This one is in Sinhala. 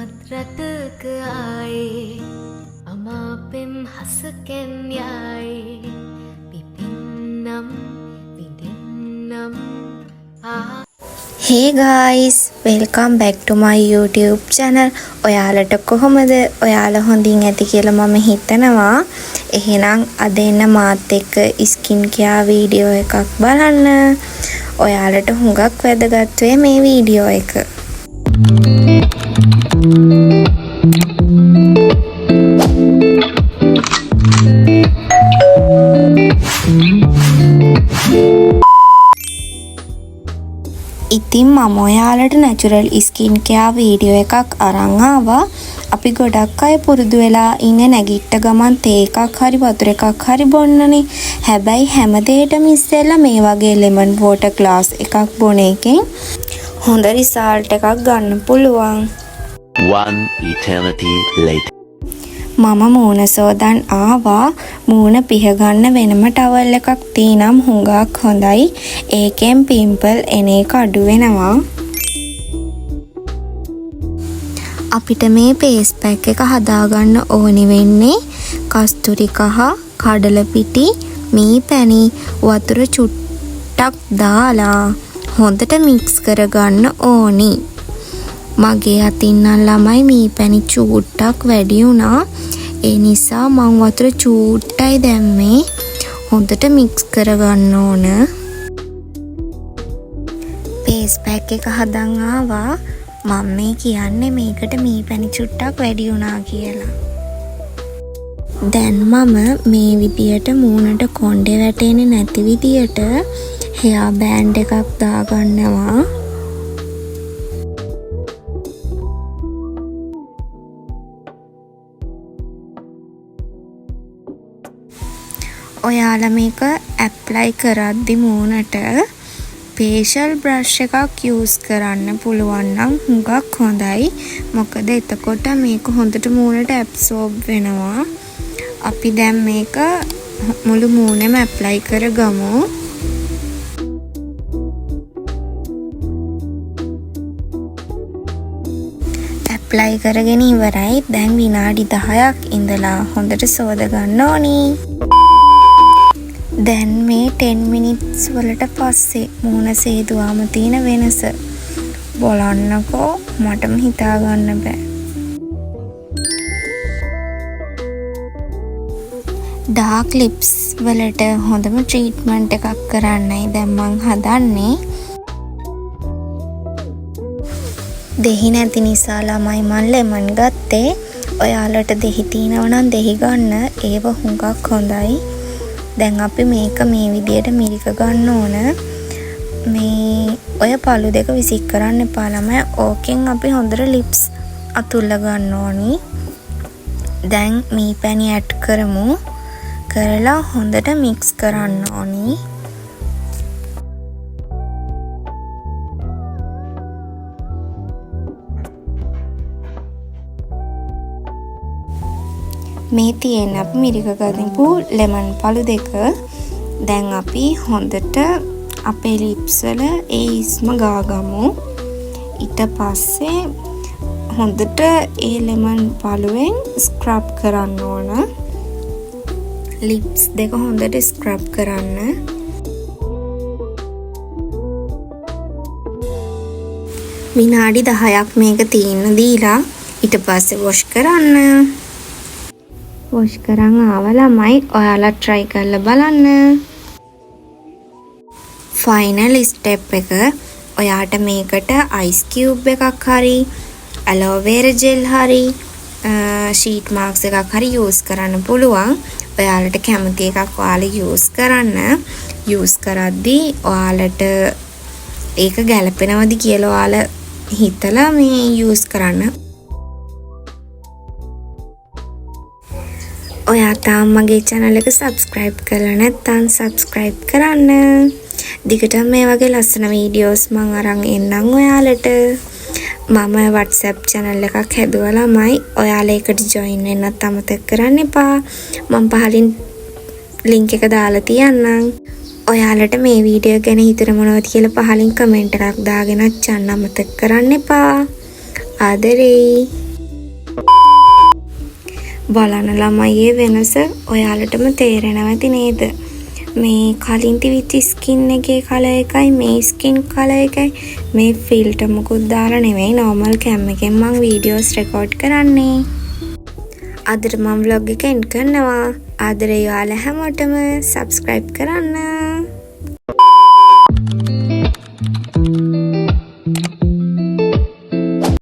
වෙනත් රටක ආයේ අමාපෙම් හසකෙන් යයි පිපින්නම් විඳින්නම් Hey guys, welcome back to my YouTube channel. ඔයාලට කොහොමද? ඔයාලා හොඳින් ඇති කියලා මම හිතනවා. එහෙනම් අද එන්න මාත් එක්ක ස්කින් කෙයාර් වීඩියෝ එකක් බලන්න. ඔයාලට හුඟක් වැදගත් වෙයි මේ වීඩියෝ එක. ඉතින් මම ඔයාලට නැචරල් ස්කින් කෙයාර් වීඩියෝ එකක් අරන් ආවා. අපි ගොඩක් අය පුරුදු වෙලා ඉන්නේ නැගිට ගමන් තේ එකක් හරි වතුර එකක් හරි බොන්නනේ. හැබැයි හැම දෙයකටම ඉස්සෙල්ලා මේ වගේ ලෙමන් වෝටර් ග්ලාස් එකක් බොන එකෙන් හොඳ රිසල්ට් එකක් ගන්න පුළුවන්. One eternity later. මම මූණ සෝදන් ආවා. මූණ පිහ ගන්න වෙනම ටවල් එකක් තියෙනම් හුඟක් හොඳයි. ඒකෙන් පිම්පල් එන එක අඩු වෙනවා. අපිට මේ ෆේස් පැක් එක හදාගන්න ඕනි වෙන්නේ කස්තුරි කහ, කඩල පිටි, මී පැණි, වතුර චුට්ටක් දාලා හොඳට මික්ස් කරගන්න ඕනි. මගේ අතින් නම් ළමයි මී පැණි චූට්ටක් වැඩි වුණා. ඒ නිසා මම වතුර චූට්ටයි දැම්මේ. හොඳට මික්ස් කරගන්න ඕන. ෆේස් පැක් එක හදන් ආවා. මම මේ කියන්නේ මේකට මී පැණි චුට්ටක් වැඩි වුණා කියලා. දැන් මම මේ විදියට මූණට කොණ්ඩේ වැටෙන්නේ නැති විදියට හෙයා බෑන්ඩ් එකක් දාගන්නවා. ඔයාලා මේක ඇප්ලයි කරද්දි මූණට ෆේෂල් බ්‍රෂ් එකක් යූස් කරන්න පුළුවන් නම් හුඟක් හොඳයි. මොකද එතකොට මේක හොඳට මූණට ඇබ්සෝබ් වෙනවා. අපි දැන් මේක මුළු මූණෙම ඇප්ලයි කරගමු. ඇප්ලයි කරගෙන ඉවරයි. දැන් විනාඩි 10ක් ඉඳලා හොඳට සෝද ගන්න ඕනි. දැන් මේ 10 minutes වලට පස්සේ මූණ සේදුවාම තියෙන වෙනස බලන්නකෝ. මටම හිතා ගන්න බෑ. ඩාර්ක් ලිප්ස් වලට හොඳම ට්‍රීට්මන්ට් එකක් කරන්නයි දැන් මං හදන්නේ. දෙහි නැති නිසා ළමයි මං ලෙමන් ගත්තේ. ඔයාලට දෙහි තියෙනවා නම් දෙහි ගන්න. ඒව හුඟක් හොඳයි. දැන් අපි මේක මේ විදියට මිරික ගන්න ඕන. මේ ඔය පළු දෙක විසික් කරන්න එපා ළමයි. ඕකෙන් අපි හොඳට ලිප්ස් අතුල්ල ගන්න ඕනි. දැන් මී පැණි ඇඩ් කරමු. කරලා හොඳට මික්ස් කරන්න ඕනි. මේ තියෙන අපි මිරික ගනිපු ලෙමන් පළු දෙක දැන් අපි හොඳට අපේ ලිප්ස් වල ඒ ඉස්ම ගාගමු. ඊට පස්සේ හොඳට ඒ ලෙමන් පළුවෙන් ස්ක්‍රබ් කරන්න ඕන. ලිප්ස් දෙක හොඳට ස්ක්‍රබ් කරන්න. විනාඩි 10ක් මේක තියෙන්න දීලා ඊට පස්සේ වොෂ් කරන්න. වොෂ් කරන් ආවා ළමයි. ඔයාලා try කරලා බලන්න. ෆයිනල් ස්ටෙප් එක ඔයාට මේකට අයිස් කියුබ් එකක් හරි ඇලෝවෙරා ජෙල් හරි ෂීට් මාස්ක් එකක් හරි යූස් කරන්න පුළුවන්. ඔයාලට කැමති එකක් ඔයාලා යූස් කරන්න. යූස් කරද්දී ඔයාලට ඒක ගැලපෙනවද කියලා ඔයාලා හිතලා මේ යූස් කරන්න. ඔයා තාම මගේ channel එක subscribe කරලා නැත්නම් subscribe කරන්න. දිගටම මේ වගේ ලස්සන වීඩියෝස් මම අරන් එන්නම් ඔයාලට. මම WhatsApp channel එකක් හැදුවා ළමයි. ඔයාලා ඒකට join වෙන්නත් අමතක කරන්න එපා. මම පහලින් link එක දාලා තියන්නම්. ඔයාලට මේ වීඩියෝ ගැන හිතන මොනවද කියලා පහලින් comment එකක් දාගෙන අච්චන්න අමතක කරන්න එපා. ආදරේ. බලන ළමයි වෙනස ඔයාලටම තේරෙනවා ඇති නේද? මේ කලින් තිබිච්ච ස්කින් එකේ කලර් එකයි මේ ස්කින් කලර් එකයි මේ ෆිල්ටර් මොකුත් දාලා නෙවෙයි normal cam එකෙන් මම වීඩියෝස් රෙකෝඩ් කරන්නේ. අදට මම vlog එක එන්ඩ් කරනවා. ආදරේ ඔයාලා හැමෝටම subscribe කරන්න.